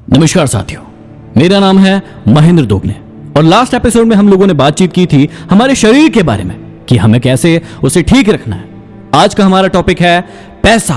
नमस्कार साथियों, मेरा नाम है महेंद्र दोगले और लास्ट एपिसोड में हम लोगों ने बातचीत की थी हमारे शरीर के बारे में कि हमें कैसे उसे ठीक रखना है। आज का हमारा टॉपिक है पैसा।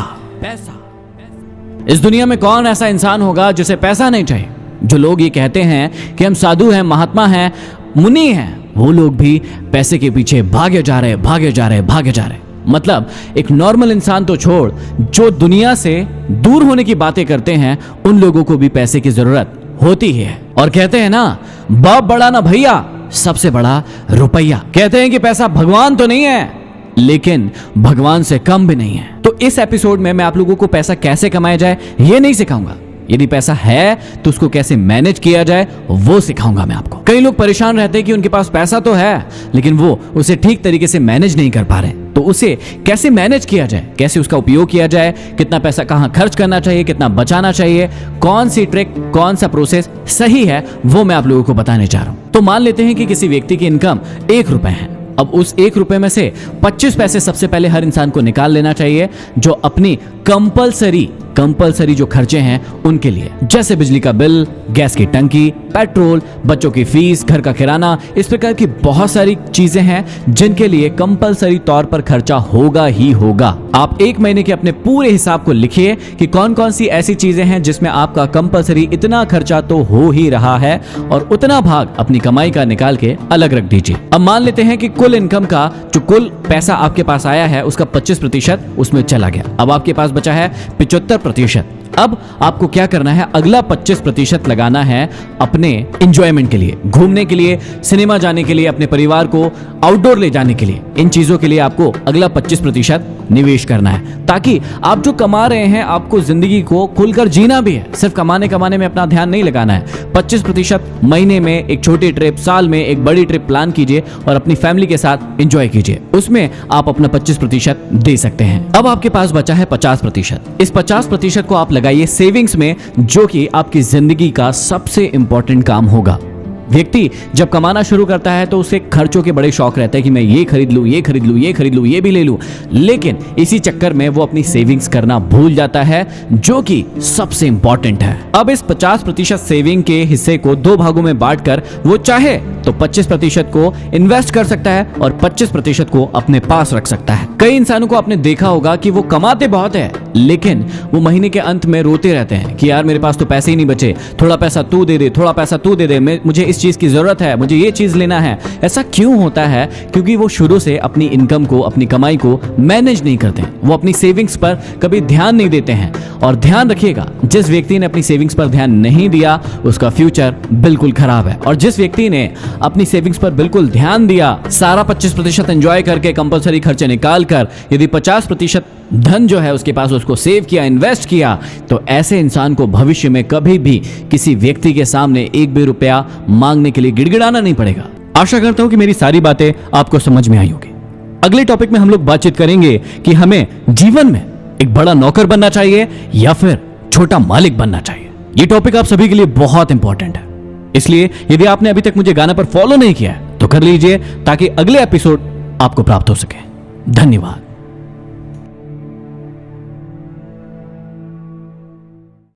इस दुनिया में कौन ऐसा इंसान होगा जिसे पैसा नहीं चाहिए। जो लोग ये कहते हैं कि हम साधु हैं, महात्मा हैं, मुनि हैं, वो लोग भी पैसे के पीछे भागे जा रहे। मतलब एक नॉर्मल इंसान तो छोड़, जो दुनिया से दूर होने की बातें करते हैं उन लोगों को भी पैसे की जरूरत होती है। और कहते हैं ना, बाप बड़ा ना भैया, सबसे बड़ा रुपया। कहते हैं कि पैसा भगवान तो नहीं है लेकिन भगवान से कम भी नहीं है। तो इस एपिसोड में मैं आप लोगों को पैसा कैसे कमाया जाए ये नहीं सिखाऊंगा। यदि पैसा है तो उसको कैसे मैनेज किया जाए वो सिखाऊंगा मैं आपको। कई लोग परेशान रहते हैं कि उनके पास पैसा तो है लेकिन वो उसे ठीक तरीके से मैनेज नहीं कर पा रहे। तो उसे कैसे मैनेज किया जाए, कैसे उसका उपयोग किया जाए, कितना पैसा कहां खर्च करना चाहिए, कितना बचाना चाहिए, कौन सी ट्रिक, कौन सा प्रोसेस सही है, वो मैं आप लोगों को बताने जा रहा हूं। तो मान लेते हैं कि किसी व्यक्ति की इनकम 1 रुपए है। अब उस 1 रुपए में से 25 पैसे सबसे पहले हर इंसान को निकाल लेना चाहिए, जो अपनी कंपलसरी जो खर्चे हैं उनके लिए, जैसे बिजली का बिल, गैस की टंकी, पेट्रोल, बच्चों की फीस, घर का किराना, इस प्रकार की बहुत सारी चीजें हैं जिनके लिए कंपलसरी तौर पर खर्चा होगा ही होगा। आप 1 महीने के अपने पूरे हिसाब को लिखिए कि कौन कौन सी ऐसी चीजें हैं जिसमें आपका कंपलसरी इतना खर्चा तो हो ही रहा है और उतना भाग अपनी कमाई का निकाल के अलग रख दीजिए। अब मान लेते हैं कि कुल इनकम का जो कुल पैसा आपके पास आया है उसका 25% उसमें चला गया। अब आपके पास बचा है 75%। अब आपको क्या करना है, अगला 25% लगाना है अपने एंजॉयमेंट के लिए, घूमने के लिए, सिनेमा जाने के लिए, अपने परिवार को आउटडोर ले जाने के लिए। इन चीजों के लिए आपको अगला 25% निवेश करना है, ताकि आप जो कमा रहे हैं आपको जिंदगी को खुलकर जीना भी है। सिर्फ कमाने में अपना ध्यान नहीं लगाना है। 25% महीने में एक छोटी ट्रिप, साल में एक बड़ी ट्रिप प्लान कीजिए और अपनी फैमिली के साथ एंजॉय कीजिए। उसमें आप अपना 25% दे सकते हैं। अब आपके पास बचा है 50%। इस 50% को आप लगाइए सेविंग्स में, जो कि आपकी जिंदगी का सबसे इंपॉर्टेंट काम होगा। व्यक्ति जब कमाना शुरू करता है तो उसे खर्चों के बड़े शौक रहते हैं कि मैं ये खरीद लूं, ये भी ले लूं, लेकिन इसी चक्कर में वो अपनी सेविंग्स करना भूल जाता है, जो कि सबसे इंपॉर्टेंट है। अब इस 50% सेविंग के हिस्से को 2 भागों में बांटकर वो चाहे तो 25% को इन्वेस्ट कर सकता है और 25% को अपने पास रख सकता है। कई इंसानों को आपने देखा होगा कि वो कमाते बहुत है लेकिन वो महीने के अंत में रोते रहते हैं कि यार मेरे पास तो पैसे ही नहीं बचे, थोड़ा पैसा तू दे दे, मुझे इस चीज की जरूरत है, मुझे ये चीज लेना है। ऐसा क्यों होता है? क्योंकि वो शुरू से अपनी इनकम को, अपनी कमाई को मैनेज नहीं करते हैं। वो अपनी सेविंग्स पर कभी ध्यान नहीं देते हैं। और ध्यान रखिएगा, जिस व्यक्ति ने अपनी सेविंग्स पर ध्यान नहीं दिया उसका फ्यूचर बिल्कुल खराब है। और जिस व्यक्ति ने अपनी सेविंग्स पर बिल्कुल ध्यान दिया, सारा 25% एंजॉय करके कंपलसरी खर्चे निकाल कर यदि 50% धन जो है उसके पास, उसको सेव किया, इन्वेस्ट किया, तो ऐसे इंसान को भविष्य में कभी भी किसी व्यक्ति के सामने 1 भी रुपया मांगने के लिए गिड़गिड़ाना नहीं पड़ेगा। आशा करता हूं कि मेरी सारी बातें आपको समझ में आई होगी। अगले टॉपिक में हम लोग बातचीत करेंगे कि हमें जीवन में एक बड़ा नौकर बनना चाहिए या फिर छोटा मालिक बनना चाहिए। ये टॉपिक आप सभी के लिए बहुत इंपॉर्टेंट है, इसलिए यदि आपने अभी तक मुझे गाना पर फॉलो नहीं किया है तो कर लीजिए ताकि अगले एपिसोड आपको प्राप्त हो सके। धन्यवाद।